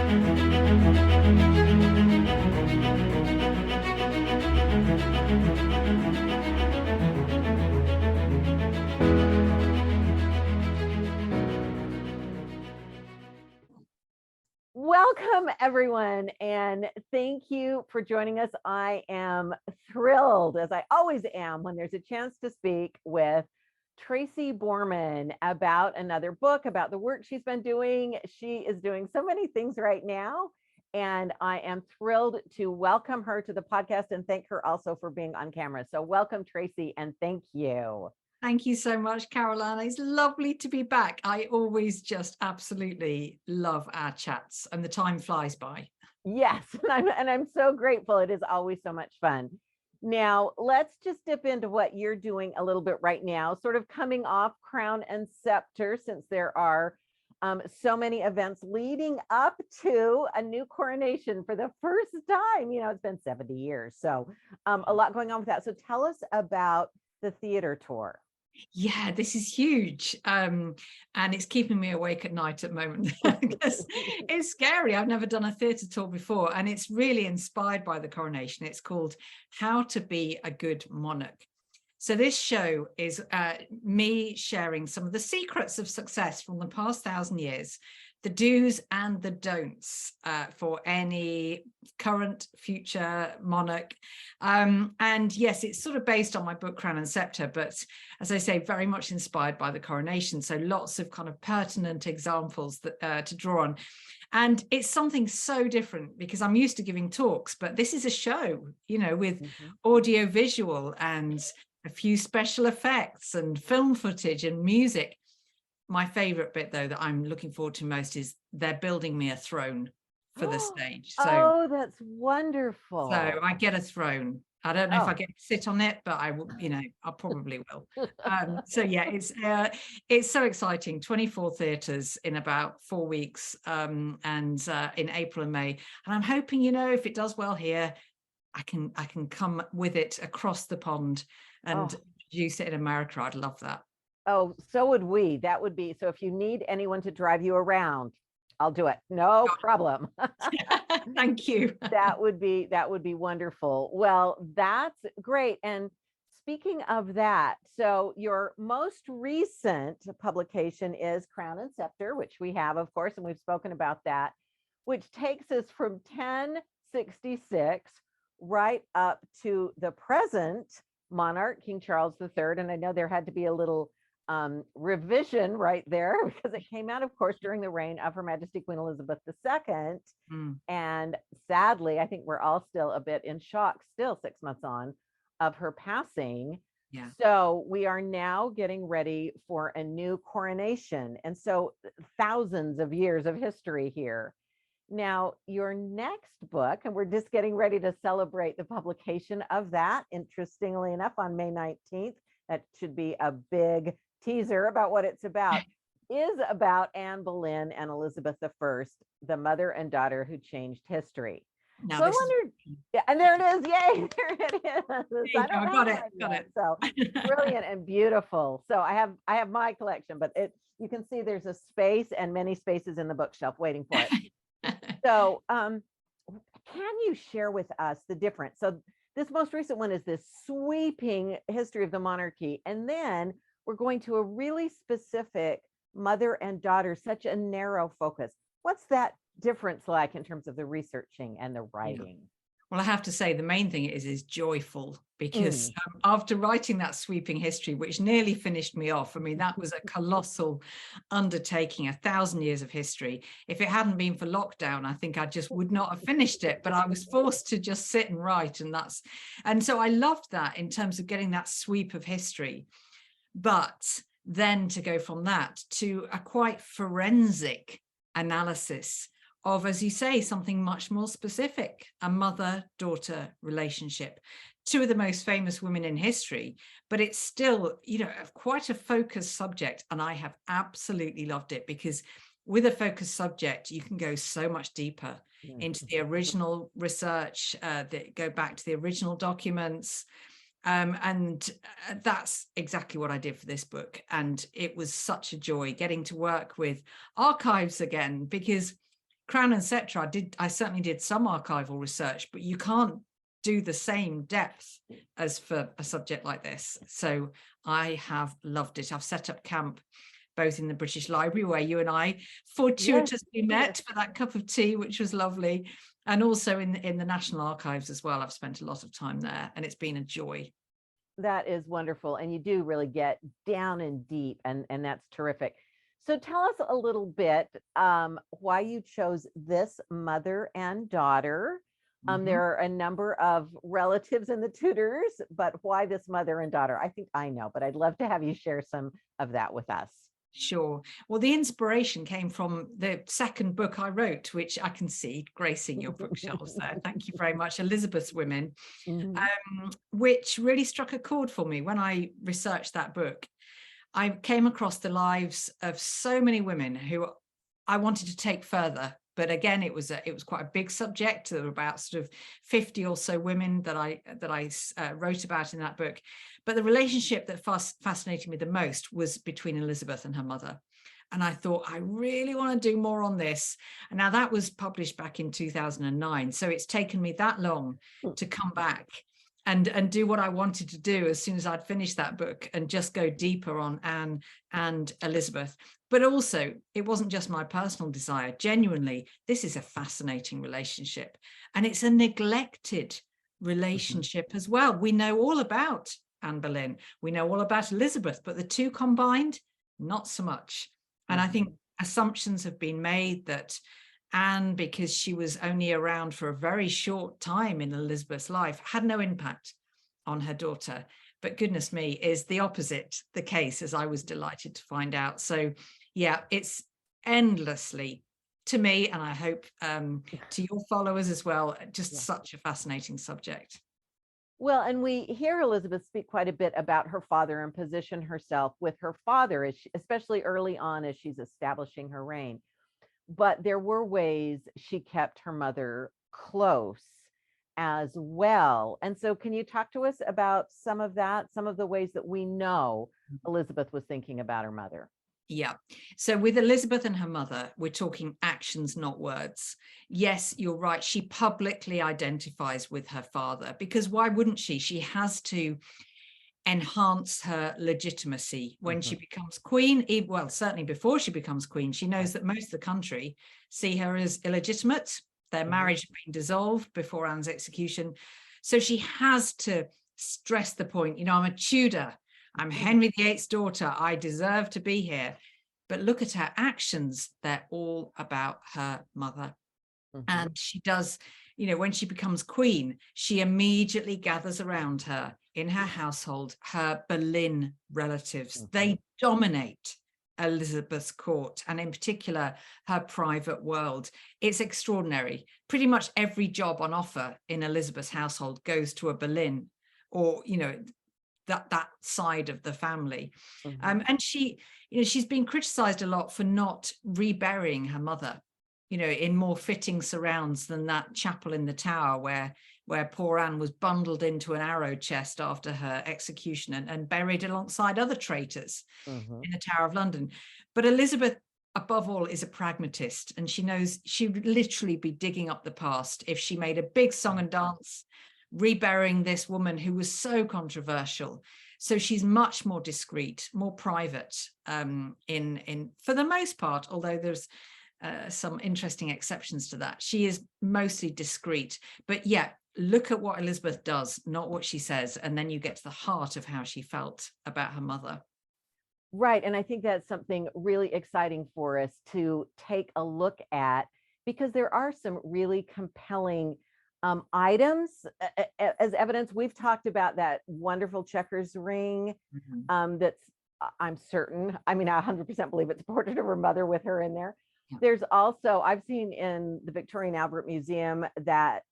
Welcome, everyone, and thank you for joining us. I am thrilled, as I always am, when there's a chance to speak with Tracy Borman about another book, about the work she's been doing. She is doing so many things right now, and I am thrilled to welcome her to the podcast and thank her also for being on camera. So welcome, Tracy, and thank you. Thank you so much, Caroline. It's lovely to be back. I always just absolutely love our chats, and the time flies by. Yes, and I'm so grateful. It is always so much fun. Now, let's just dip into what you're doing a little bit right now, sort of coming off Crown and Scepter, since there are so many events leading up to a new coronation for the first time. You know, it's been 70 years. So a lot going on with that. So tell us about the theater tour. Yeah, this is huge. And it's keeping me awake at night at the moment because it's scary. I've never done a theatre tour before, and it's really inspired by the coronation. It's called How to Be a Good Monarch. So this show is me sharing some of the secrets of success from the past 1,000 years, the do's and the don'ts for any current, future monarch. And yes, it's sort of based on my book, Crown and Scepter, but as I say, very much inspired by the coronation. So lots of kind of pertinent examples that, to draw on. And it's something so different because I'm used to giving talks, but this is a show, you know, with audio visual and a few special effects and film footage and music. My favorite bit, though, that I'm looking forward to most is they're building me a throne for the stage. So, oh, that's wonderful. So I get a throne. I don't know if I get to sit on it, but I will, you know, I probably will. So yeah, it's so exciting. 24 theatres in about 4 weeks, and in April and May. And I'm hoping, you know, if it does well here, I can come with it across the pond and introduce it in America. I'd love that. Oh, so would we. That would be, so if you need anyone to drive you around, I'll do it. No problem. Thank you. That would be wonderful. Well, that's great. And speaking of that, so your most recent publication is Crown and Scepter, which we have, of course, and we've spoken about that, which takes us from 1066 right up to the present monarch, King Charles III. And I know there had to be a little revision right there because it came out, of course, during the reign of Her Majesty Queen Elizabeth II. And sadly, I think we're all still a bit in shock, still 6 months on, of her passing. Yeah. So we are now getting ready for a new coronation. And so thousands of years of history here. Now, your next book, and we're just getting ready to celebrate the publication of that, interestingly enough, on May 19th, that should be a big teaser about what it's about, is about Anne Boleyn and Elizabeth I, the mother and daughter who changed history. Now, so I wondered, yeah, and there it is, yay, there it is. I got it. So brilliant and beautiful. So I have my collection, but you can see there's a space and many spaces in the bookshelf waiting for it. So can you share with us the difference? So this most recent one is this sweeping history of the monarchy, and then we're going to a really specific mother and daughter, such a narrow focus. What's that difference like in terms of the researching and the writing? Yeah. Well, I have to say the main thing is joyful, because after writing that sweeping history, which nearly finished me off, I mean, that was a colossal undertaking, 1,000 years of history. If it hadn't been for lockdown, I think I just would not have finished it, but I was forced to just sit and write. And so I loved that in terms of getting that sweep of history. But then to go from that to a quite forensic analysis of, as you say, something much more specific, a mother-daughter relationship. Two of the most famous women in history, but it's still, you know, quite a focused subject. And I have absolutely loved it, because with a focused subject, you can go so much deeper into the original research, that go back to the original documents. And that's exactly what I did for this book. And it was such a joy getting to work with archives again, because Crown and Sceptre, I certainly did some archival research, but you can't do the same depth as for a subject like this. So I have loved it. I've set up camp both in the British Library, where you and I fortuitously met for that cup of tea, which was lovely, and also in the National Archives as well. I've spent a lot of time there, and it's been a joy. That is wonderful. And you do really get down and deep, and that's terrific. So tell us a little bit why you chose this mother and daughter. There are a number of relatives in the Tudors, but why this mother and daughter? I think I know, but I'd love to have you share some of that with us. Sure. Well, the inspiration came from the second book I wrote, which I can see gracing your bookshelves there. Thank you very much, Elizabeth's Women, which really struck a chord for me when I researched that book. I came across the lives of so many women who I wanted to take further. But again, it was quite a big subject. There were about sort of 50 or so women that I wrote about in that book. But the relationship that fascinated me the most was between Elizabeth and her mother. And I thought, I really want to do more on this. And now that was published back in 2009. So it's taken me that long to come back and do what I wanted to do as soon as I'd finished that book, and just go deeper on Anne and Elizabeth. But also, it wasn't just my personal desire. Genuinely, this is a fascinating relationship, and it's a neglected relationship as well. We know all about Anne Boleyn. We know all about Elizabeth, but the two combined, not so much. And I think assumptions have been made that Anne, because she was only around for a very short time in Elizabeth's life, had no impact on her daughter. But goodness me, is the opposite the case, as I was delighted to find out. So yeah, it's endlessly, to me, and I hope to your followers as well, just such a fascinating subject. Well, and we hear Elizabeth speak quite a bit about her father and position herself with her father, especially early on as she's establishing her reign. But there were ways she kept her mother close as well. And so can you talk to us about some of that, some of the ways that we know Elizabeth was thinking about her mother? Yeah. So with Elizabeth and her mother, we're talking actions, not words. Yes, you're right. She publicly identifies with her father, because why wouldn't she? She has to enhance her legitimacy when she becomes queen. Well, certainly before she becomes queen, she knows that most of the country see her as illegitimate. Their marriage had been dissolved before Anne's execution. So she has to stress the point, I'm a Tudor. I'm Henry VIII's daughter. I deserve to be here. But look at her actions. They're all about her mother. And she does, when she becomes queen, she immediately gathers around her in her household her Boleyn relatives. They dominate Elizabeth's court, and in particular her private world. It's extraordinary. Pretty much every job on offer in Elizabeth's household goes to a Boleyn, or that side of the family. And she's been criticized a lot for not reburying her mother, in more fitting surrounds than that chapel in the Tower where poor Anne was bundled into an arrow chest after her execution and buried alongside other traitors in the Tower of London. But Elizabeth, above all, is a pragmatist, and she knows she would literally be digging up the past if she made a big song and dance reburying this woman who was so controversial. So she's much more discreet, more private, in for the most part, although there's some interesting exceptions to that. She is mostly discreet. But yeah, look at what Elizabeth does, not what she says, and then you get to the heart of how she felt about her mother. Right. And I think that's something really exciting for us to take a look at, because there are some really compelling items as evidence. We've talked about that wonderful checkers ring that's, I'm certain, I 100% believe it's a portrait of her mother with her in there. There's also, I've seen in the Victoria and Albert Museum that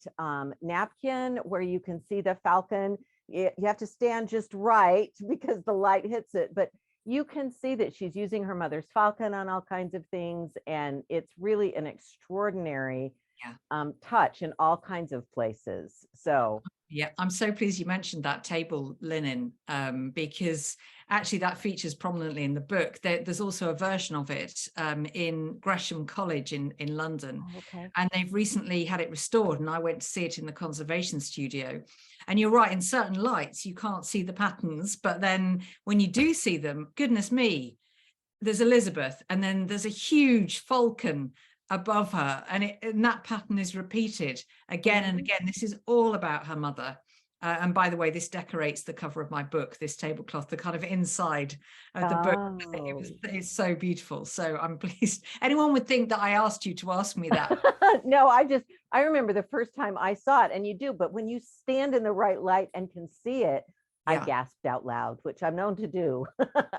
napkin where you can see the falcon. You have to stand just right because the light hits it, but you can see that she's using her mother's falcon on all kinds of things. And it's really an extraordinary touch in all kinds of places. So Yeah, I'm so pleased you mentioned that table linen, because actually that features prominently in the book. There's also a version of it in Gresham College in London. Oh, okay. And they've recently had it restored, and I went to see it in the conservation studio. And you're right, in certain lights, you can't see the patterns, but then when you do see them, goodness me, there's Elizabeth, and then there's a huge falcon above her, and that pattern is repeated again and again. This is all about her mother. And by the way, this decorates the cover of my book, this tablecloth, the kind of inside of the book. Oh. It's so beautiful. So I'm pleased. Anyone would think that I asked you to ask me that. No, I remember the first time I saw it, and you do, but when you stand in the right light and can see it, I Yeah. gasped out loud, which I'm known to do.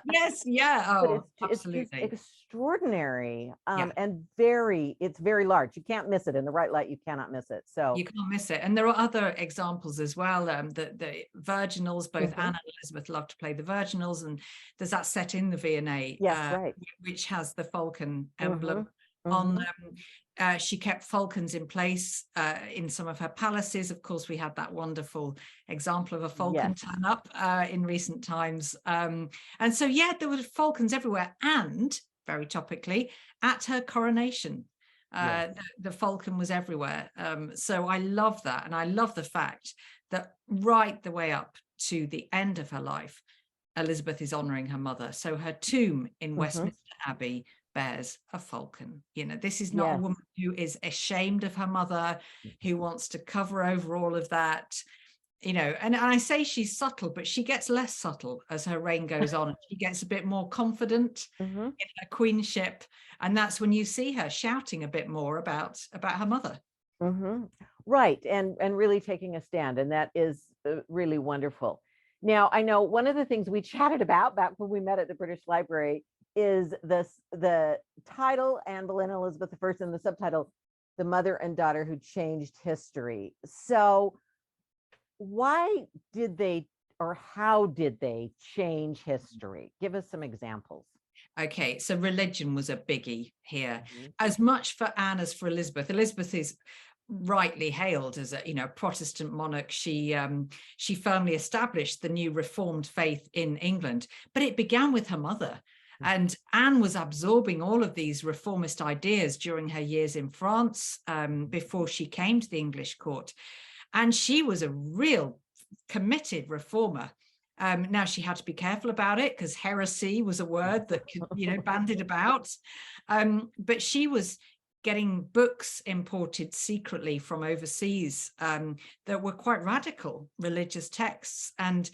Yes. Yeah. But Oh, it's just absolutely. extraordinary, Yeah. and it's very large. You can't miss it in the right light. You cannot miss it. So You can't miss it. And there are other examples as well. The virginals, both Anne and Elizabeth love to play the virginals, and there's that set in the V&A, yes, right. which has the falcon emblem on them. She kept falcons in place in some of her palaces. Of course, we had that wonderful example of a falcon turn up in recent times. And so, yeah, there were falcons everywhere. And very topically, at her coronation, the falcon was everywhere. So I love that. And I love the fact that right the way up to the end of her life, Elizabeth is honoring her mother. So her tomb in Westminster Abbey bears a falcon. You know, this is not a woman who is ashamed of her mother, who wants to cover over all of that. You know, and I say she's subtle, but she gets less subtle as her reign goes on. She gets a bit more confident in her queenship, and that's when you see her shouting a bit more about her mother. Right, and really taking a stand, and that is really wonderful. Now, I know one of the things we chatted about back when we met at the British Library is the title, Anne Boleyn Elizabeth I, and the subtitle, The Mother and Daughter Who Changed History. So why did they, or how did they change history? Give us some examples. Okay, so religion was a biggie here, as much for Anne as for Elizabeth. Elizabeth is rightly hailed as a Protestant monarch. She firmly established the new Reformed faith in England, but it began with her mother. And Anne was absorbing all of these reformist ideas during her years in France before she came to the English court. And she was a real committed reformer. Now, she had to be careful about it because heresy was a word that could, bandied about. But she was getting books imported secretly from overseas that were quite radical religious texts. And,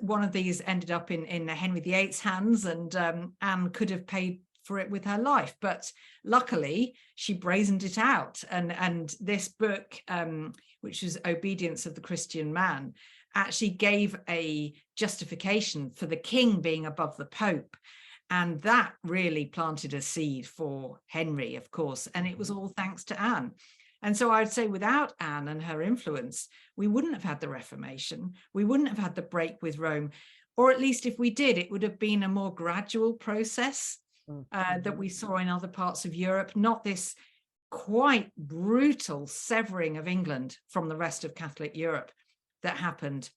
one of these ended up in Henry VIII's hands, and Anne could have paid for it with her life. But luckily, she brazened it out. And this book, which was Obedience of the Christian Man, actually gave a justification for the king being above the Pope. And that really planted a seed for Henry, of course. And it was all thanks to Anne. And so I would say without Anne and her influence, we wouldn't have had the Reformation. We wouldn't have had the break with Rome. Or at least if we did, it would have been a more gradual process that we saw in other parts of Europe, not this quite brutal severing of England from the rest of Catholic Europe that happened.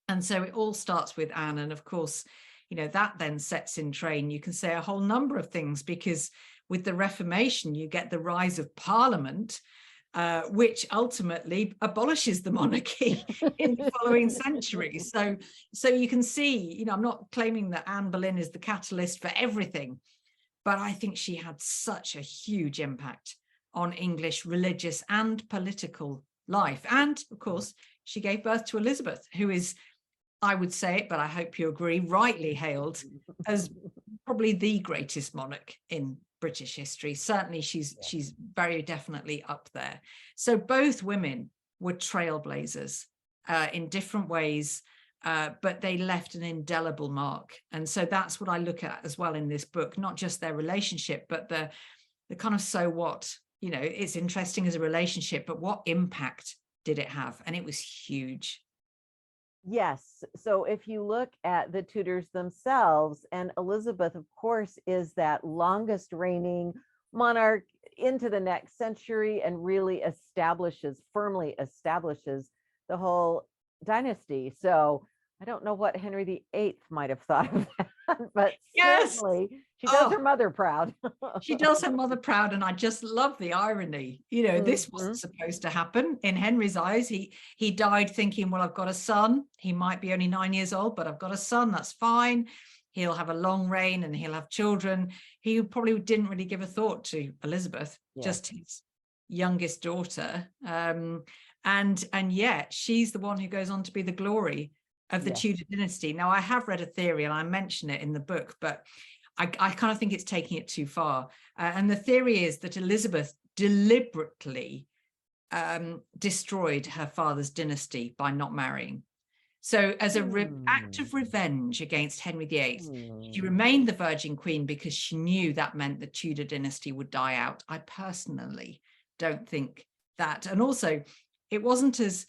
And so it all starts with Anne. And of course, that then sets in train, you can say, a whole number of things, because with the Reformation, you get the rise of Parliament, which ultimately abolishes the monarchy in the following century. So you can see, I'm not claiming that Anne Boleyn is the catalyst for everything, but I think she had such a huge impact on English religious and political life. And of course, she gave birth to Elizabeth, who is, I would say it, but I hope you agree, rightly hailed as probably the greatest monarch in British history. Certainly, she's very definitely up there. So both women were trailblazers in different ways, but they left an indelible mark. And so that's what I look at as well in this book, not just their relationship, but the kind of so what, it's interesting as a relationship, but what impact did it have? And it was huge. Yes. So if you look at the Tudors themselves, and Elizabeth, of course, is that longest reigning monarch into the next century and really firmly establishes the whole dynasty. So I don't know what Henry VIII might have thought of that, but Yes. certainly she does her Oh, mother proud. she does her mother proud, and I just love the irony. This wasn't Mhm. supposed to happen in Henry's eyes. He died thinking, well, I've got a son. He might be only 9 years old, but I've got a son. That's fine. He'll have a long reign and he'll have children. He probably didn't really give a thought to Elizabeth, Yes. just his youngest daughter. And yet she's the one who goes on to be the glory of the Yes. Tudor dynasty. Now, I have read a theory and I mention it in the book, but I kind of think it's taking it too far. And the theory is that Elizabeth deliberately destroyed her father's dynasty by not marrying. So as an act of revenge against Henry VIII, she remained the Virgin Queen because she knew that meant the Tudor dynasty would die out. I personally don't think that. And also, it wasn't as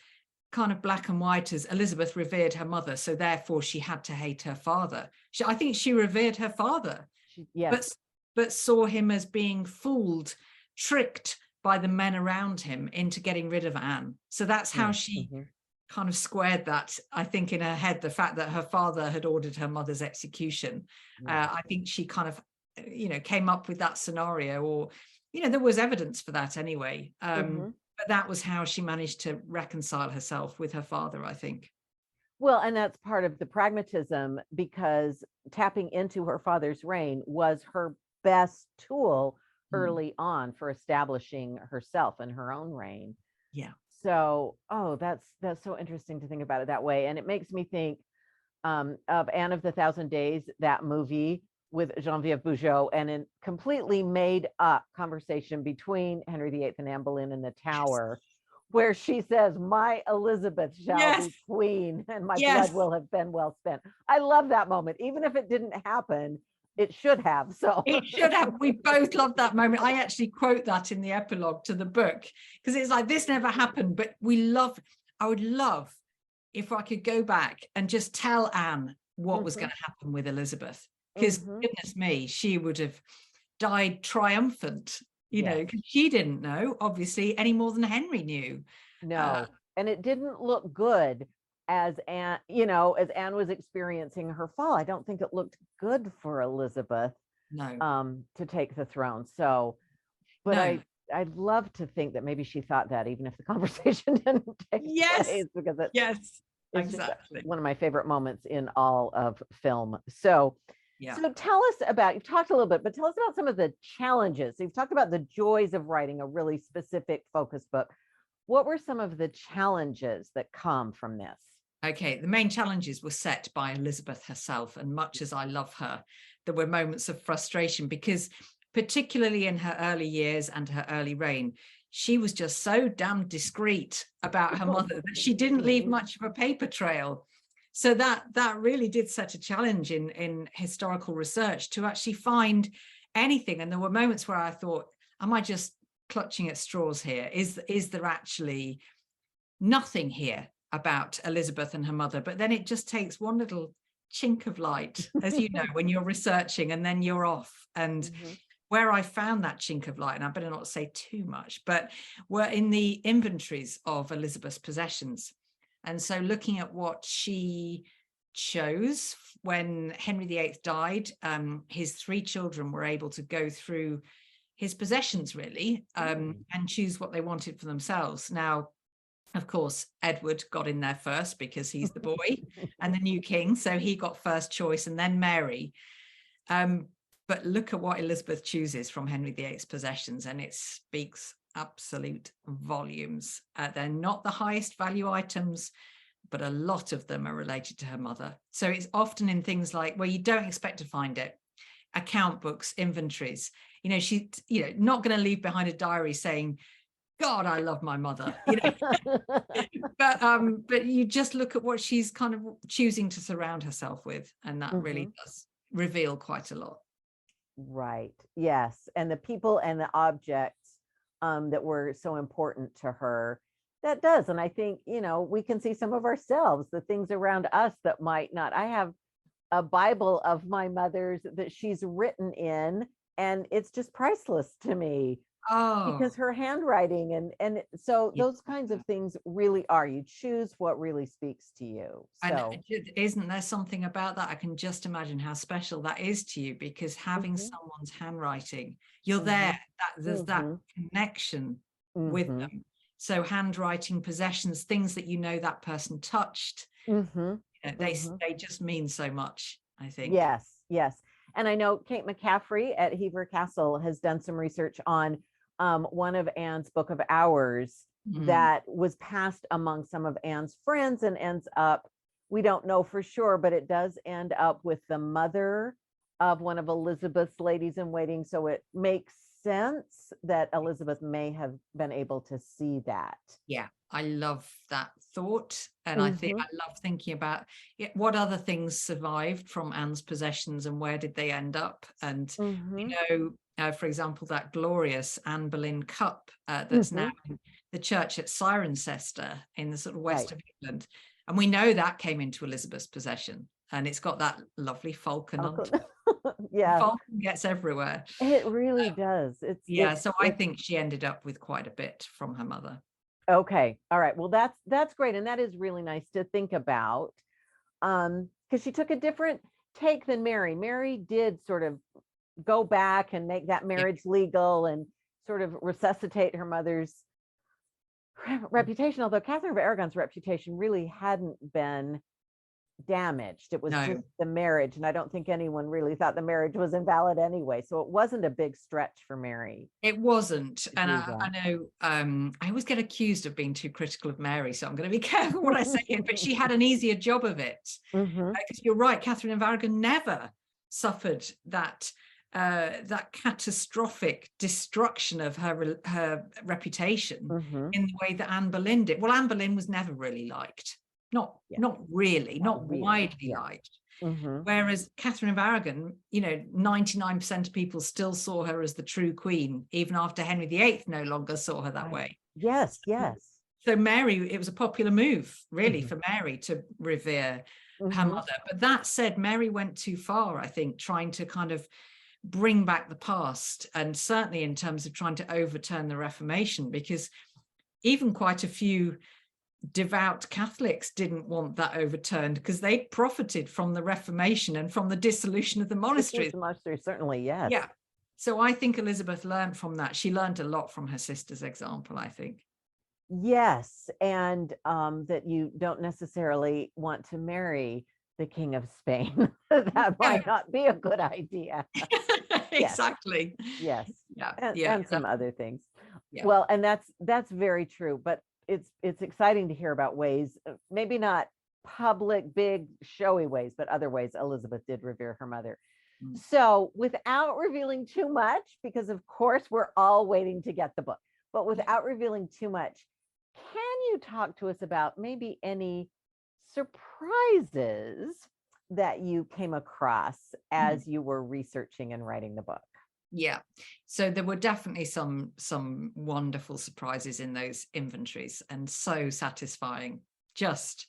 kind of black and white as Elizabeth revered her mother, so therefore she had to hate her father. I think she revered her father, Yes. but saw him as being fooled, tricked by the men around him into getting rid of Anne. So that's how she kind of squared that, I think, in her head, the fact that her father had ordered her mother's execution. I think she kind of, came up with that scenario, or, there was evidence for that anyway. But that was how she managed to reconcile herself with her father, I think. Well, and that's part of the pragmatism, because tapping into her father's reign was her best tool early on for establishing herself and her own reign. Yeah. So, that's so interesting to think about it that way. And it makes me think of Anne of the Thousand Days, that movie with Geneviève Bujold, and a completely made up conversation between Henry VIII and Anne Boleyn in the Tower, where she says, "My Elizabeth shall be queen, and my blood will have been well spent." I love that moment, even if it didn't happen. It should have. So it should have. We both love that moment. I actually quote that in the epilogue to the book, because it's like, this never happened, but I would love if I could go back and just tell Anne what was going to happen with Elizabeth, because goodness me, she would have died triumphant, because she didn't know, obviously, any more than Henry knew. No, and it didn't look good as Anne, as Anne was experiencing her fall. I don't think it looked good for Elizabeth to take the throne. So, but I'd love to think that maybe she thought that, even if the conversation didn't take place, because it's exactly one of my favorite moments in all of film. So, so tell us about, you've talked a little bit, but tell us about some of the challenges. You've talked about the joys of writing a really specific focus book. What were some of the challenges that come from this? Okay, the main challenges were set by Elizabeth herself, and much as I love her, there were moments of frustration, because particularly in her early years and her early reign, she was just so damn discreet about her mother that she didn't leave much of a paper trail. So that really did set a challenge in historical research to actually find anything. And there were moments where I thought, am I just clutching at straws here? Is there actually nothing here about Elizabeth and her mother? But then it just takes one little chink of light, as you know, when you're researching, and then you're off. And where I found that chink of light, and I better not say too much, but were in the inventories of Elizabeth's possessions. And so looking at what she chose when Henry VIII died, his 3 children were able to go through his possessions, really, and choose what they wanted for themselves. Now, of course, Edward got in there first because he's the boy and the new king. So he got first choice, and then Mary. But look at what Elizabeth chooses from Henry VIII's possessions, and it speaks absolute volumes. They're not the highest value items, but a lot of them are related to her mother. So it's often in things like where you don't expect to find it: account books, inventories. She's not going to leave behind a diary saying, "God, I love my mother," but you just look at what she's kind of choosing to surround herself with, and that really does reveal quite a lot. Right. Yes. And the people and the objects that were so important to her, that does. And I think, we can see some of ourselves, the things around us that might not. I have a Bible of my mother's that she's written in, and it's just priceless to me. Oh, because her handwriting and so yeah. those kinds of things really are, you choose what really speaks to you. And So isn't there something about that? I can just imagine how special that is to you, because having mhm, someone's handwriting, you're there, mhm, there's that mhm, connection with mhm, them. So handwriting, possessions, things that you know that person touched, mhm, mhm. they just mean so much, I think. Yes, yes. And I know Kate McCaffrey at Hever Castle has done some research on one of Anne's Book of Hours Mm, that was passed among some of Anne's friends and ends up, we don't know for sure, but it does end up with the mother of one of Elizabeth's ladies in waiting. So it makes sense that Elizabeth may have been able to see that. yeah, I love that thought. And I think Hmm. I love thinking about what other things survived from Anne's possessions and where did they end up. And we Hmm. know, for example, that glorious Anne Boleyn cup that's now Hmm. in the church at Cirencester in the sort of Right. west of England. And we know that came into Elizabeth's possession. And it's got that lovely falcon on Falcon. top. The Yeah. falcon gets everywhere. It really does. Yeah, so I It's think she ended up with quite a bit from her mother. okay. All right. Well, that's great. And that is really nice to think about. Because she took a different take than Mary. Mary did sort of go back and make that Yeah. marriage legal and sort of resuscitate her mother's reputation, although Catherine of Aragon's reputation really hadn't been damaged. It was just No. the marriage. And I don't think anyone really thought the marriage was invalid anyway. So it wasn't a big stretch for Mary It wasn't. to And do I that. know I always get accused of being too critical of Mary, so I'm going to be careful what I say here, but she had an easier job of it. Hmm. Because you're right, Catherine of Aragon never suffered that that catastrophic destruction of her reputation Hmm. in the way that Anne Boleyn did. Well, Anne Boleyn was never really liked. Yeah. Not really, Not not really. widely Yeah. liked. Hmm. Whereas Catherine of Aragon, 99% of people still saw her as the true queen, even after Henry VIII no longer saw her that Right. way. Yes. Yes. So Mary, it was a popular move, really, Hmm. for Mary to revere her Hmm. mother. But that said, Mary went too far, I think, trying to kind of bring back the past, and certainly in terms of trying to overturn the Reformation, because even quite a few devout Catholics didn't want that overturned because they profited from the Reformation and from the dissolution of the monasteries. Certainly, yes. Yeah. So I think Elizabeth learned from that. She learned a lot from her sister's example, I think. Yes, and that you don't necessarily want to marry the King of Spain. That Yeah, might not be a good idea. Yes, exactly. yes, Yeah, and yeah, and some other things. yeah. Well, and that's very true, but it's exciting to hear about ways, maybe not public, big, showy ways, but other ways Elizabeth did revere her mother. Mm. So, without revealing too much, because of course we're all waiting to get the book, but Yeah. without revealing too much, can you talk to us about maybe any surprises that you came across Mm. as you were researching and writing the book? Yeah. So there were definitely some wonderful surprises in those inventories, and so satisfying. Just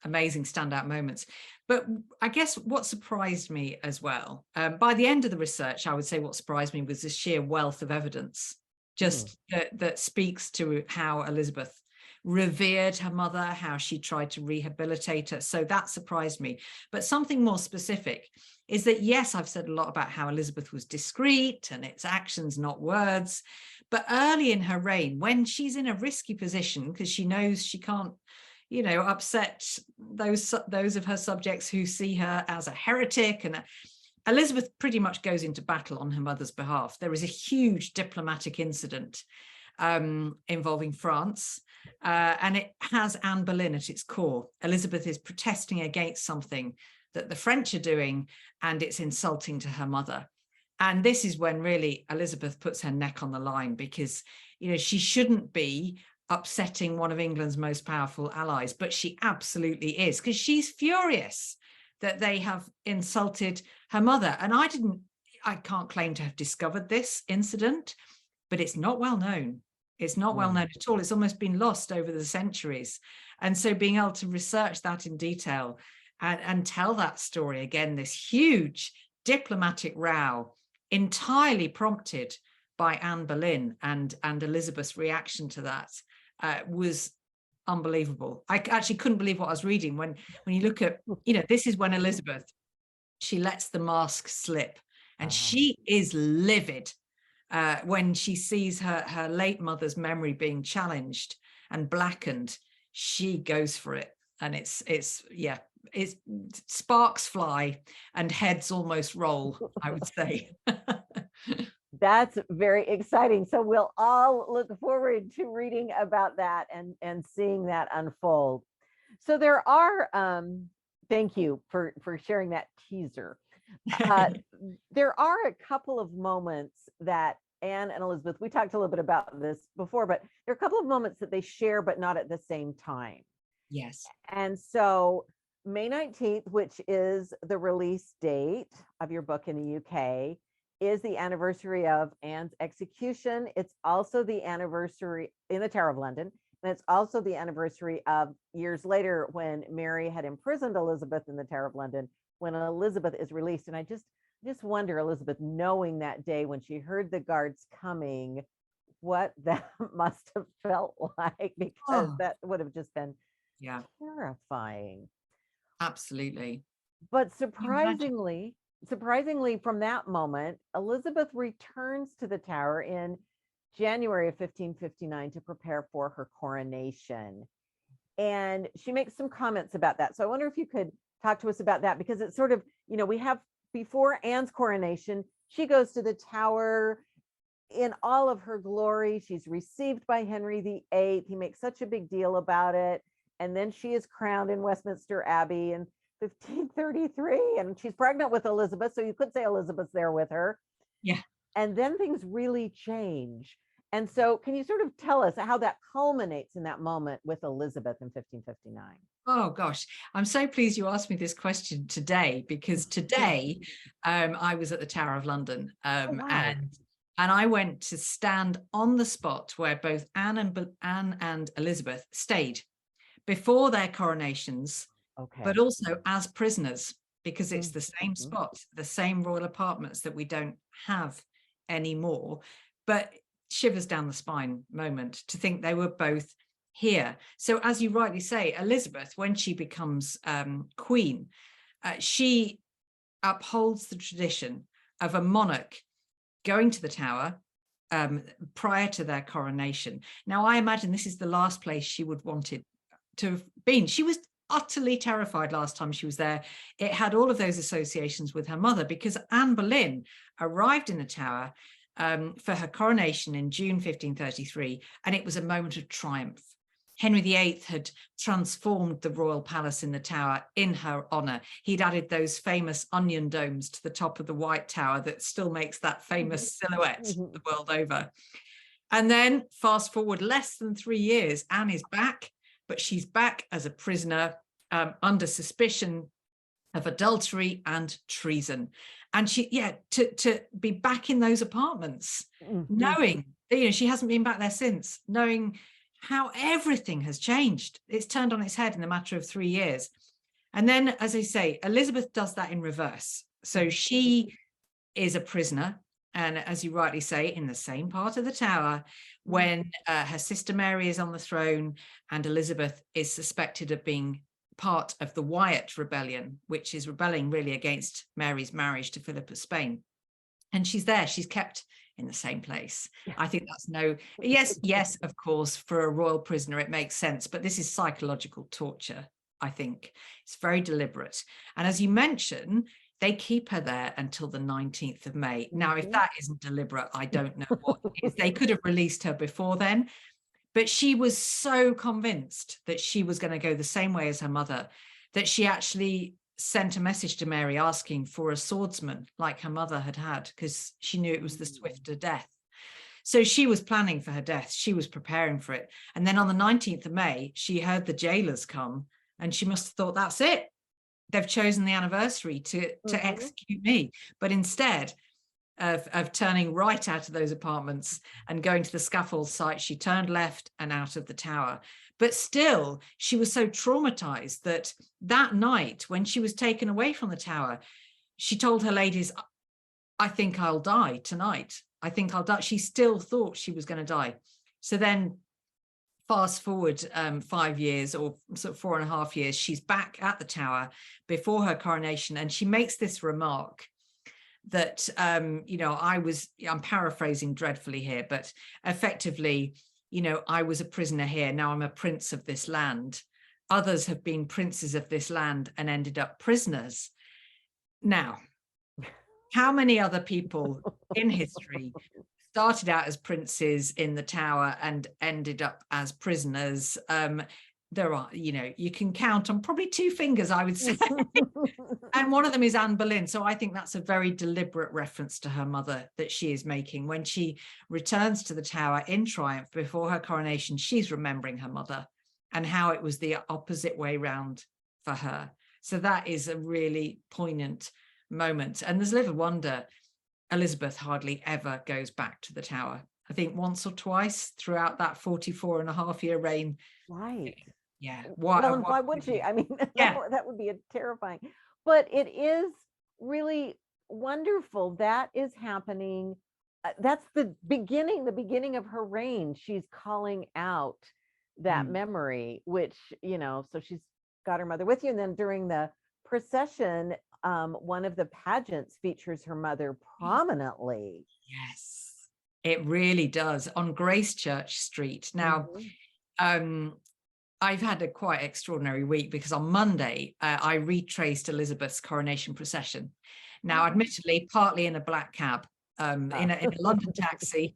amazing standout moments. But I guess what surprised me as well, by the end of the research, I would say what surprised me was the sheer wealth of evidence, Mm. just that speaks to how Elizabeth revered her mother, how she tried to rehabilitate her. So that surprised me. But something more specific is that, yes, I've said a lot about how Elizabeth was discreet and it's actions, not words. But early in her reign, when she's in a risky position because she knows she can't upset those of her subjects who see her as a heretic, and Elizabeth pretty much goes into battle on her mother's behalf. There is a huge diplomatic incident involving France, and it has Anne Boleyn at its core. Elizabeth is protesting against something that the French are doing, and it's insulting to her mother. And this is when really Elizabeth puts her neck on the line, because she shouldn't be upsetting one of England's most powerful allies, but she absolutely is, because she's furious that they have insulted her mother. And I can't claim to have discovered this incident, but it's not well known. It's not well known at all. It's almost been lost over the centuries. And so being able to research that in detail and tell that story again, this huge diplomatic row entirely prompted by Anne Boleyn, and Elizabeth's reaction to that was unbelievable. I actually couldn't believe what I was reading when you look at, this is when Elizabeth, she lets the mask slip, and she is livid when she sees her late mother's memory being challenged and blackened. She goes for it, and it's sparks fly and heads almost roll, I would say. That's very exciting. So we'll all look forward to reading about that and seeing that unfold. So there are, thank you for sharing that teaser. There are a couple of moments that Anne and Elizabeth, we talked a little bit about this before, but there are a couple of moments that they share, but not at the same time. Yes. And so May 19th, which is the release date of your book in the UK, is the anniversary of Anne's execution. It's also the anniversary in the Tower of London. And it's also the anniversary of years later when Mary had imprisoned Elizabeth in the Tower of London, when Elizabeth is released. And I just wonder, Elizabeth, knowing that day when she heard the guards coming, what that must have felt like, because that would have just been terrifying. Absolutely. But surprisingly, from that moment, Elizabeth returns to the Tower in January of 1559 to prepare for her coronation. And she makes some comments about that. So I wonder if you could talk to us about that, because it's sort of, we have before Anne's coronation, she goes to the Tower in all of her glory. She's received by Henry VIII. He makes such a big deal about it. And then she is crowned in Westminster Abbey in 1533, and she's pregnant with Elizabeth. So you could say Elizabeth's there with her. Yeah. And then things really change. And so can you sort of tell us how that culminates in that moment with Elizabeth in 1559? Oh gosh, I'm so pleased you asked me this question today, because today I was at the Tower of London, and I went to stand on the spot where both Anne and Elizabeth stayed before their coronations, but also as prisoners, because it's the same spot, the same royal apartments that we don't have anymore. But shivers down the spine moment to think they were both here. So as you rightly say, Elizabeth, when she becomes queen, she upholds the tradition of a monarch going to the Tower prior to their coronation. Now, I imagine this is the last place she would wanted to have been. She was utterly terrified last time she was there. It had all of those associations with her mother, because Anne Boleyn arrived in the Tower for her coronation in June 1533, and it was a moment of triumph. Henry VIII had transformed the royal palace in the Tower in her honor. He'd added those famous onion domes to the top of the White Tower that still makes that famous silhouette the world over. And then fast forward less than 3 years, Anne is back, but she's back as a prisoner under suspicion of adultery and treason. And she, to be back in those apartments, knowing, she hasn't been back there since, knowing how everything has changed. It's turned on its head in a matter of 3 years. And then, as I say, Elizabeth does that in reverse. So she is a prisoner, and as you rightly say, in the same part of the Tower, when her sister Mary is on the throne, and Elizabeth is suspected of being part of the Wyatt rebellion, which is rebelling really against Mary's marriage to Philip of Spain. And she's there, she's kept in the same place. I think that's yes, of course, for a royal prisoner, it makes sense, but this is psychological torture, I think. It's very deliberate. And as you mentioned, they keep her there until the 19th of May. Now, if that isn't deliberate, I don't know what is. They could have released her before then, but she was so convinced that she was going to go the same way as her mother, that she actually sent a message to Mary asking for a swordsman like her mother had had, because she knew it was the swifter death. So she was planning for her death. She was preparing for it. And then on the 19th of May, she heard the jailers come, and she must have thought, that's it. They've chosen the anniversary to execute me. But instead of turning right out of those apartments and going to the scaffold site, she turned left and out of the Tower. But still, she was so traumatized that night, when she was taken away from the Tower, she told her ladies, I think I'll die tonight. I think I'll die. She still thought she was going to die. So then fast forward 5 years, or sort of 4.5 years, she's back at the Tower before her coronation, and she makes this remark that, you know, I'm paraphrasing dreadfully here, but effectively, you know, I was a prisoner here. Now I'm a prince of this land. Others have been princes of this land and ended up prisoners. Now, how many other people in history started out as princes in the Tower and ended up as prisoners? There are, you know, you can count on probably 2 fingers, I would say. And one of them is Anne Boleyn. So I think that's a very deliberate reference to her mother that she is making. When she returns to the Tower in triumph before her coronation, she's remembering her mother and how it was the opposite way round for her. So that is a really poignant moment. And there's little wonder Elizabeth hardly ever goes back to the Tower. I think once or twice throughout that 44.5-year reign. Right. Yeah. Well, and why would she? I mean, Yeah. that would be a terrifying, but it is really wonderful that is happening. That's the beginning of her reign. She's calling out that memory, which, you know, so she's got her mother with you. And then during the procession, one of the pageants features her mother prominently. Yes, it really does, on Grace Church Street. Now, I've had a quite extraordinary week, because on Monday, I retraced Elizabeth's coronation procession. Now, admittedly, partly in a black cab, in a London taxi.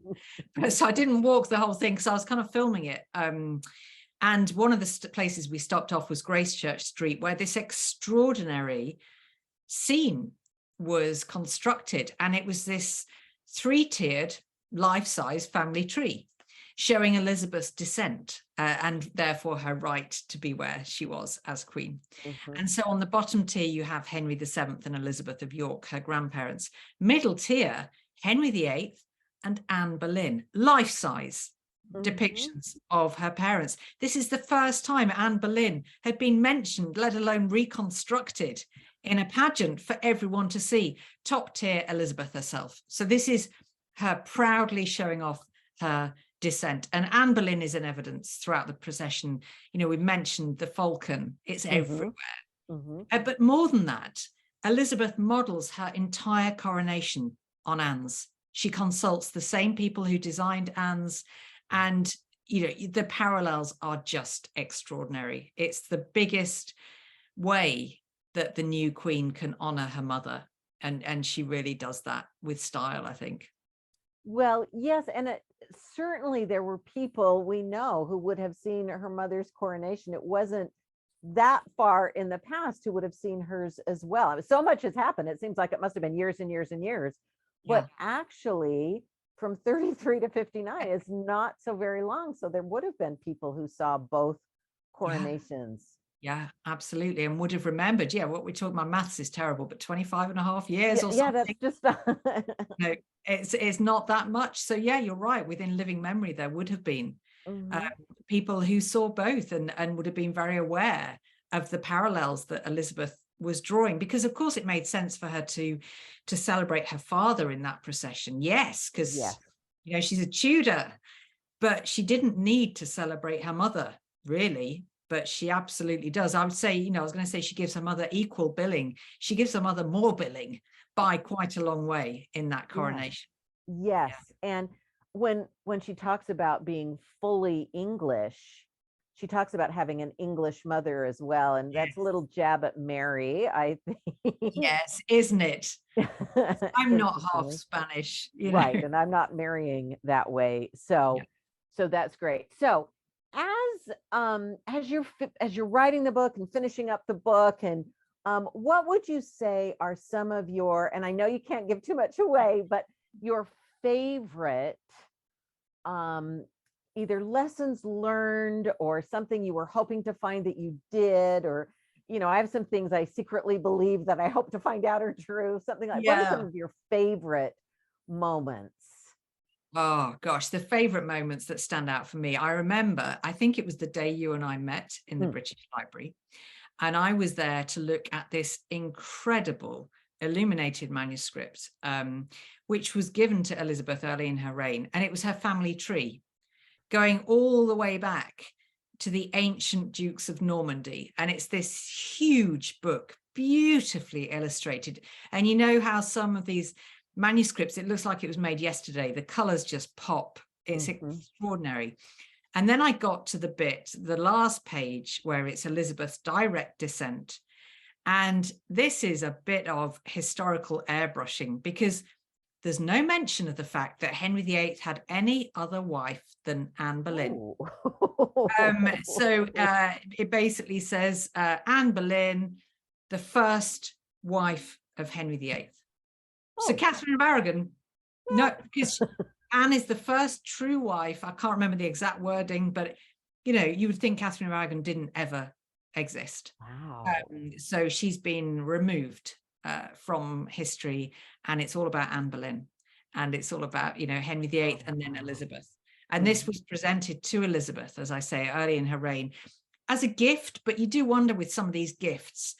So I didn't walk the whole thing because I was kind of filming it. And one of the places we stopped off was Grace Church Street, where this extraordinary scene was constructed. And it was this 3-tiered life-size family tree showing Elizabeth's descent and therefore her right to be where she was as queen. And so on the bottom tier, you have Henry VII and Elizabeth of York, her grandparents. Middle tier, Henry VIII and Anne Boleyn, life-size depictions of her parents. This is the first time Anne Boleyn had been mentioned, let alone reconstructed, in a pageant for everyone to see. Top tier, Elizabeth herself. So this is her proudly showing off her descent. And Anne Boleyn is in evidence throughout the procession. You know, we mentioned the falcon, it's everywhere. But more than that, Elizabeth models her entire coronation on Anne's. She consults the same people who designed Anne's, and, you know, the parallels are just extraordinary. It's the biggest way that the new queen can honor her mother. And she really does that with style, I think. Well, yes, and certainly there were people we know who would have seen her mother's coronation. It wasn't that far in the past who would have seen hers as well. I mean, so much has happened. It seems like it must have been years and years and years. Yeah. But actually, from 33 to 59 is not so very long. So there would have been people who saw both coronations. Yeah, absolutely. And would have remembered, what we're talking about, maths is terrible, but 25.5 years or something. Yeah, that's just no, it's not that much. So yeah, you're right. Within living memory, there would have been people who saw both and would have been very aware of the parallels that Elizabeth was drawing, because of course it made sense for her to celebrate her father in that procession. Yes, because you know, she's a Tudor, but she didn't need to celebrate her mother, really. But she absolutely does. I would say, you know, I was going to say she gives her mother equal billing. She gives her mother more billing by quite a long way in that coronation. Yes. And when she talks about being fully English, she talks about having an English mother as well. And that's a little jab at Mary, I think. Yes, isn't it? I'm not half Spanish, you know? Right. And I'm not marrying that way. So that's great. So as you're writing the book and finishing up the book, and what would you say are some of your, and I know you can't give too much away, but your favorite either lessons learned or something you were hoping to find that you did, or, you know, I have some things I secretly believe that I hope to find out are true, something like, what are some of your favorite moments? Oh gosh, the favorite moments that stand out for me. I remember, I think it was the day you and I met in the British Library, and I was there to look at this incredible illuminated manuscript, which was given to Elizabeth early in her reign, and it was her family tree, going all the way back to the ancient Dukes of Normandy. And it's this huge book, beautifully illustrated. And you know how some of these manuscripts, it looks like it was made yesterday. The colors just pop. It's extraordinary. And then I got to the last page, where it's Elizabeth's direct descent. And this is a bit of historical airbrushing, because there's no mention of the fact that Henry VIII had any other wife than Anne Boleyn. So it basically says Anne Boleyn, the first wife of Henry VIII. So Catherine of Aragon, no, because Anne is the first true wife. I can't remember the exact wording, but you know, you would think Catherine of Aragon didn't ever exist. Wow. So she's been removed from history, and it's all about Anne Boleyn, and it's all about, you know, Henry VIII and then Elizabeth. And this was presented to Elizabeth, as I say, early in her reign as a gift. But you do wonder with some of these gifts,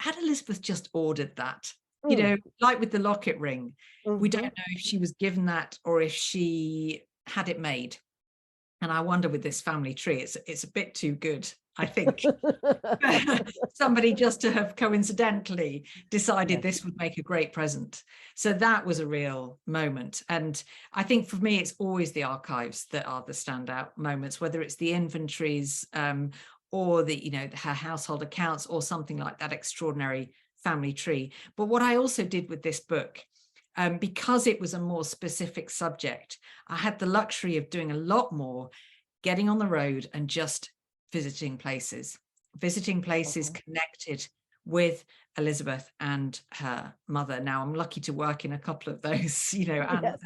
had Elizabeth just ordered that? You know, like with the locket ring, we don't know if she was given that or if she had it made. And I wonder with this family tree, it's a bit too good, I think. Somebody just to have coincidentally decided this would make a great present. So that was a real moment. And I think for me, it's always the archives that are the standout moments, whether it's the inventories or the, you know, her household accounts or something like that extraordinary family tree. But what I also did with this book, because it was a more specific subject, I had the luxury of doing a lot more getting on the road and just visiting places connected with Elizabeth and her mother. Now, I'm lucky to work in a couple of those, you know, and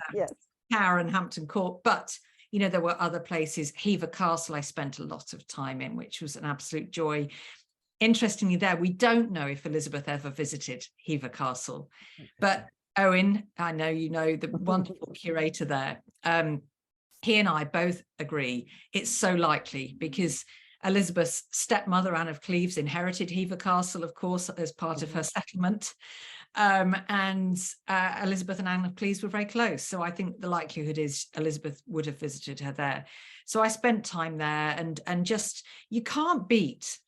Tower and Hampton Court, but you know, there were other places. Hever Castle I spent a lot of time in, which was an absolute joy. Interestingly, there, we don't know if Elizabeth ever visited Hever Castle, but Owen, I know you know, the wonderful curator there, he and I both agree it's so likely, because Elizabeth's stepmother, Anne of Cleves, inherited Hever Castle, of course, as part of her settlement. And Elizabeth and Anne of Cleves were very close. So I think the likelihood is Elizabeth would have visited her there. So I spent time there, and just, you can't beat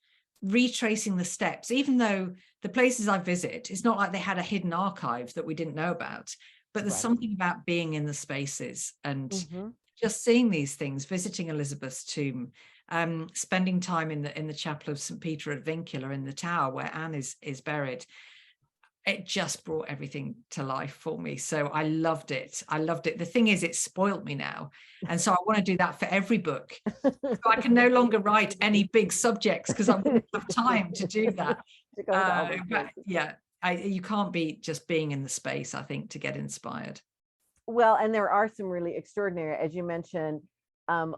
retracing the steps, even though the places I visit, it's not like they had a hidden archive that we didn't know about, but there's something about being in the spaces and just seeing these things, visiting Elizabeth's tomb, spending time in the chapel of St. Peter at Vincula in the Tower where Anne is buried. It just brought everything to life for me. So I loved it. I loved it. The thing is, it spoiled me now. And so I want to do that for every book. So I can no longer write any big subjects because I wouldn't have time to do that. But yeah, you can't be just being in the space, I think, to get inspired. Well, and there are some really extraordinary, as you mentioned,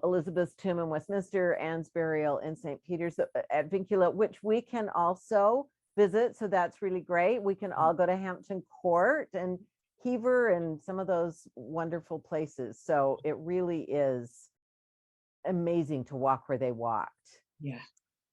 Elizabeth's tomb in Westminster, Anne's burial in St. Peter's at Vincula, which we can also visit. So that's really great. We can all go to Hampton Court and Hever and some of those wonderful places. So it really is amazing to walk where they walked. Yeah.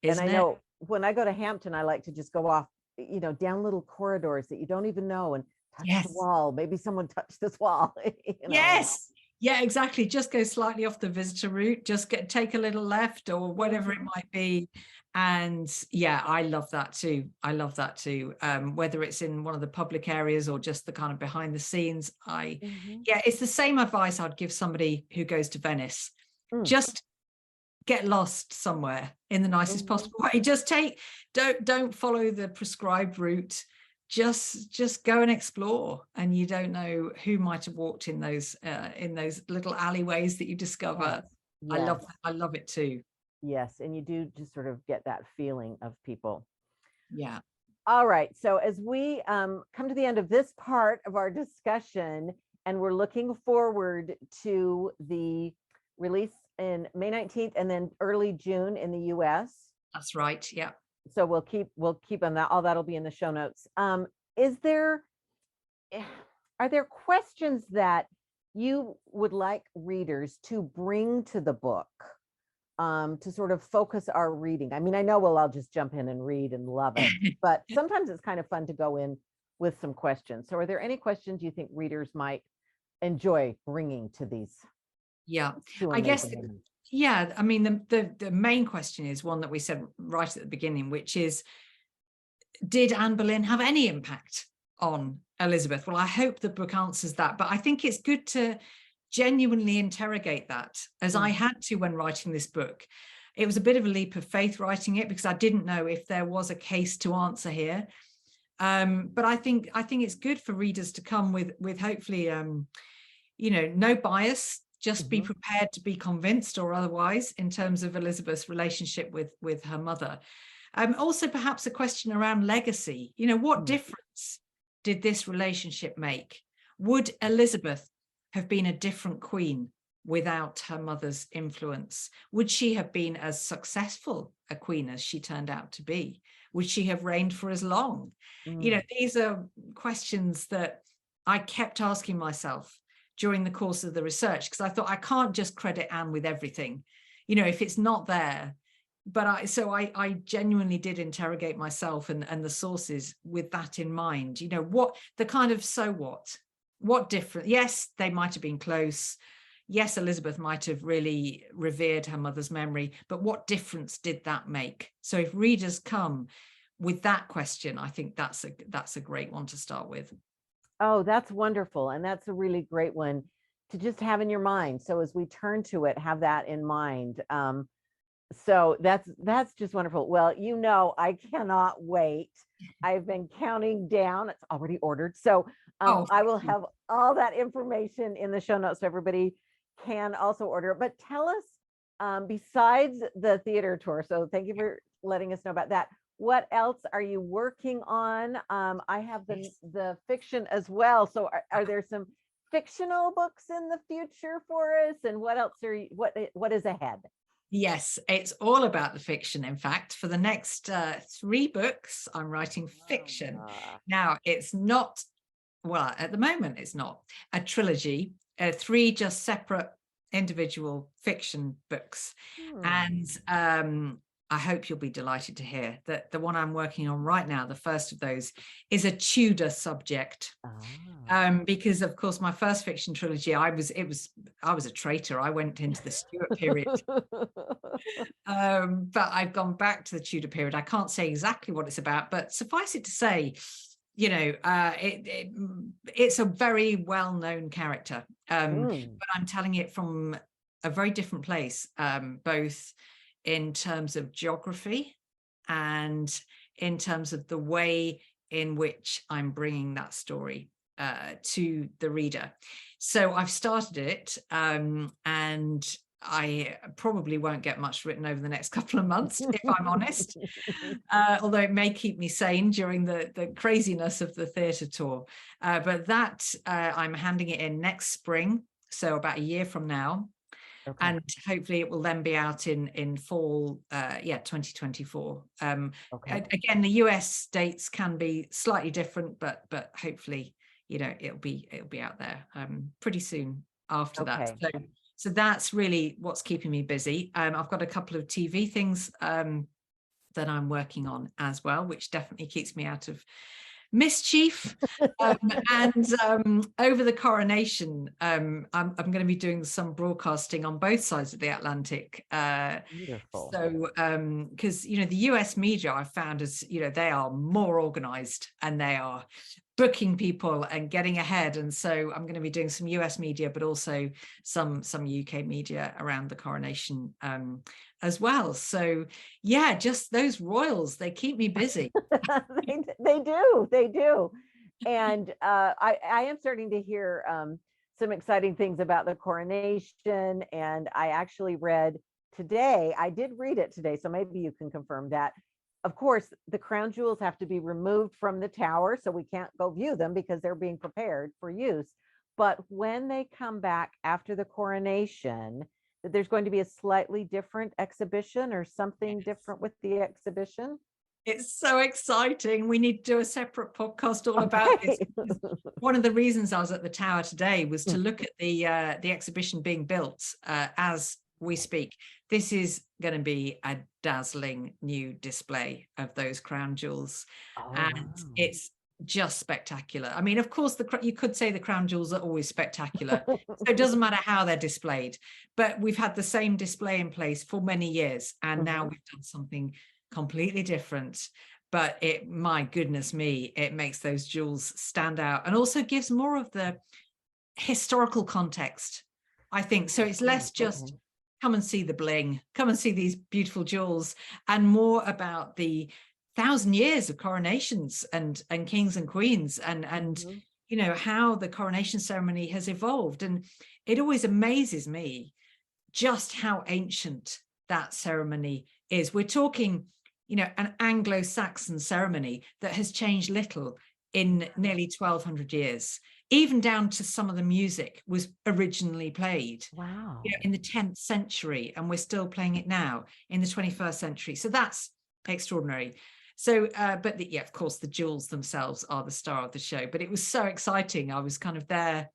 And I know when I go to Hampton, I like to just go off, you know, down little corridors that you don't even know and touch the wall. Maybe someone touched this wall. You know? Yes. Yeah, exactly. Just go slightly off the visitor route, just take a little left or whatever it might be. And yeah, I love that too. I love that too. Whether it's in one of the public areas or just the kind of behind the scenes, yeah, it's the same advice I'd give somebody who goes to Venice. Just get lost somewhere in the nicest possible way. Just don't follow the prescribed route. Just go and explore, and you don't know who might have walked in those little alleyways that you discover. Yes. I love it too. Yes, and you do just sort of get that feeling of people. Yeah. All right, so as we come to the end of this part of our discussion, and we're looking forward to the release in May 19th and then early June in the US. That's right. Yeah. So we'll keep on that. All that'll be in the show notes. Are there questions that you would like readers to bring to the book to sort of focus our reading? I mean, I know we'll all just jump in and read and love it, but sometimes it's kind of fun to go in with some questions. So are there any questions you think readers might enjoy bringing to these Yeah, two I guess, amazing women? yeah, I mean, the main question is one that we said right at the beginning, which is, did Anne Boleyn have any impact on Elizabeth? Well, I hope the book answers that, but I think it's good to genuinely interrogate that, as I had to when writing this book. It was a bit of a leap of faith writing it, because I didn't know if there was a case to answer here. But I think it's good for readers to come with hopefully, you know, no bias. Just be prepared to be convinced or otherwise in terms of Elizabeth's relationship with her mother. Also, perhaps a question around legacy. You know, what difference did this relationship make? Would Elizabeth have been a different queen without her mother's influence? Would she have been as successful a queen as she turned out to be? Would she have reigned for as long? You know, these are questions that I kept asking myself during the course of the research, because I thought, I can't just credit Anne with everything, you know, if it's not there. But I genuinely did interrogate myself and the sources with that in mind. You know, what the kind of, so what different? Yes, they might have been close. Yes, Elizabeth might have really revered her mother's memory, but what difference did that make? So if readers come with that question, I think that's a great one to start with. Oh, that's wonderful. And that's a really great one to just have in your mind. So as we turn to it, have that in mind. So that's just wonderful. Well, you know, I cannot wait. I've been counting down. It's already ordered. So I will have all that information in the show notes so everybody can also order it. But tell us, besides the theater tour, so thank you for letting us know about that. What else are you working on? I have the fiction as well. So are there some fictional books in the future for us? And what else what is ahead? Yes, it's all about the fiction. In fact, for the next 3 books, I'm writing fiction. Now, it's not, well, at the moment, it's not a trilogy, 3 just separate individual fiction books. And I hope you'll be delighted to hear that the one I'm working on right now, the first of those, is a Tudor subject. Because of course my first fiction trilogy, I was a traitor. I went into the Stuart period. But I've gone back to the Tudor period. I can't say exactly what it's about, but suffice it to say, you know, it's a very well-known character, but I'm telling it from a very different place, both in terms of geography and in terms of the way in which I'm bringing that story to the reader. So I've started it, and I probably won't get much written over the next couple of months, if I'm honest, although it may keep me sane during the craziness of the theatre tour. But that I'm handing it in next spring, so about a year from now. Okay. And hopefully it will then be out in fall, 2024. Okay. Again, the US dates can be slightly different, but hopefully, you know, it'll be out there pretty soon after that. So that's really what's keeping me busy. I've got a couple of TV things that I'm working on as well, which definitely keeps me out of mischief. And over the coronation, I'm going to be doing some broadcasting on both sides of the Atlantic. Wonderful. So because you know, the US media, I've found, is, you know, they are more organized and they are booking people and getting ahead, and so I'm going to be doing some US media, but also some UK media around the coronation as well. So yeah, just those royals, they keep me busy. they do. And I am starting to hear some exciting things about the coronation. And I actually read today, I did read it today, so maybe you can confirm that. Of course, the crown jewels have to be removed from the tower, so we can't go view them because they're being prepared for use. But when they come back after the coronation, there's going to be a slightly different exhibition or something different with the exhibition. It's so exciting. We need to do a separate podcast all about this. One of the reasons I was at the tower today was to look at the exhibition being built as we speak. This is going to be a dazzling new display of those crown jewels. And it's just spectacular. I mean, of course, you could say the crown jewels are always spectacular, so it doesn't matter how they're displayed. But we've had the same display in place for many years, and now we've done something completely different. But my goodness me, it makes those jewels stand out, and also gives more of the historical context, I think. So it's less just come and see the bling, come and see these beautiful jewels, and more about the 1,000 years of coronations and kings and queens, and you know, how the coronation ceremony has evolved. And it always amazes me just how ancient that ceremony is. We're talking, you know, an Anglo-Saxon ceremony that has changed little in nearly 1,200 years. Even down to some of the music was originally played in the 10th century, and we're still playing it now in the 21st century. So that's extraordinary. So, but yeah, of course, the jewels themselves are the star of the show. But it was so exciting. I was kind of there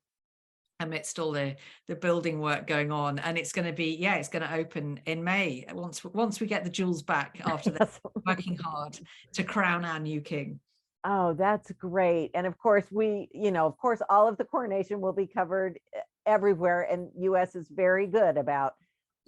amidst all the building work going on, and it's going to be, it's going to open in May once we get the jewels back after they're working hard to crown our new king. Oh, that's great. And of course, of course, all of the coronation will be covered everywhere, and US is very good about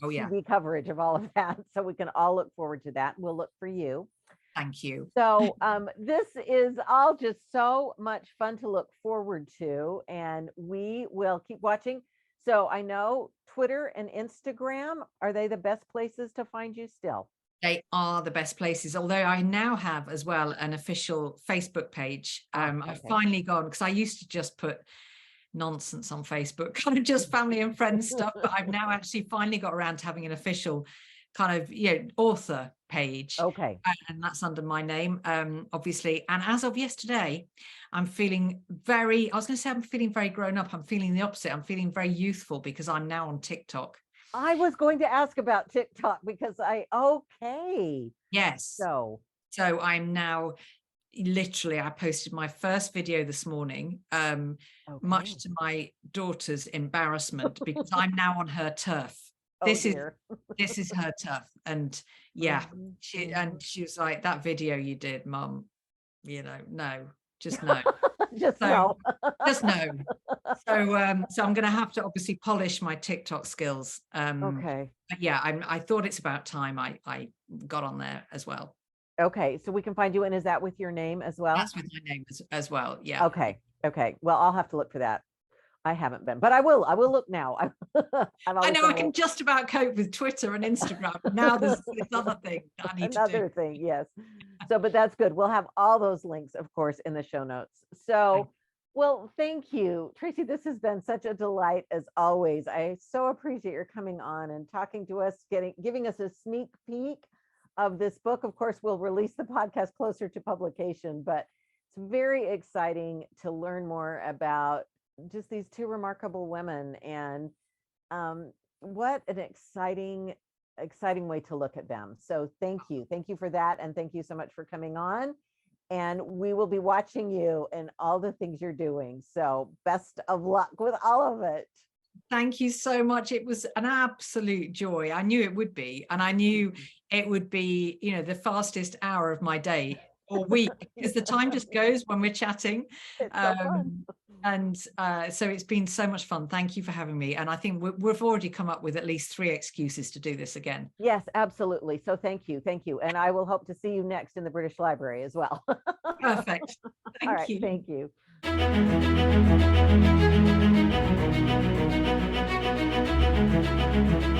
TV coverage of all of that. So we can all look forward to that. We'll look for you. Thank you. So this is all just so much fun to look forward to, and we will keep watching. So I know Twitter and Instagram, are they the best places to find you still? They are the best places, although I now have as well an official Facebook page. I've finally gone, because I used to just put nonsense on Facebook, kind of just family and friends stuff, but I've now actually finally got around to having an official kind of, author page. Okay. And that's under my name, obviously. And as of yesterday, I'm feeling very grown up. I'm feeling the opposite. I'm feeling very youthful, because I'm now on TikTok. I was going to ask about TikTok, because Yes. So I'm now literally, I posted my first video this morning, much to my daughter's embarrassment, because I'm now on her turf. This is her turf. And she was like, that video you did, Mum, no, just no. Just no. Just no. So I'm going to have to obviously polish my TikTok skills. But yeah, I thought it's about time I got on there as well. Okay, so we can find you, and is that with your name as well? That's with my name as well. Yeah. Okay. Well, I'll have to look for that. I haven't been, but I will look now. I know I can just about cope with Twitter and Instagram. Now there's this other thing I need to do. Another thing, yes. So, but that's good. We'll have all those links, of course, in the show notes. So, well, thank you, Tracy. This has been such a delight as always. I so appreciate your coming on and talking to us, giving us a sneak peek of this book. Of course, we'll release the podcast closer to publication, but it's very exciting to learn more about just these two remarkable women, and what an exciting way to look at them. So thank you for that, and thank you so much for coming on, and we will be watching you and all the things you're doing. So best of luck with all of it. Thank you so much. It was an absolute joy. I knew it would be, and I knew it would be, the fastest hour of my day or week, because the time just goes when we're chatting. And so it's been so much fun. Thank you for having me. And I think we've already come up with at least 3 excuses to do this again. Yes, absolutely. So thank you. And I will hope to see you next in the British Library as well. Perfect. Thank you. Thank you.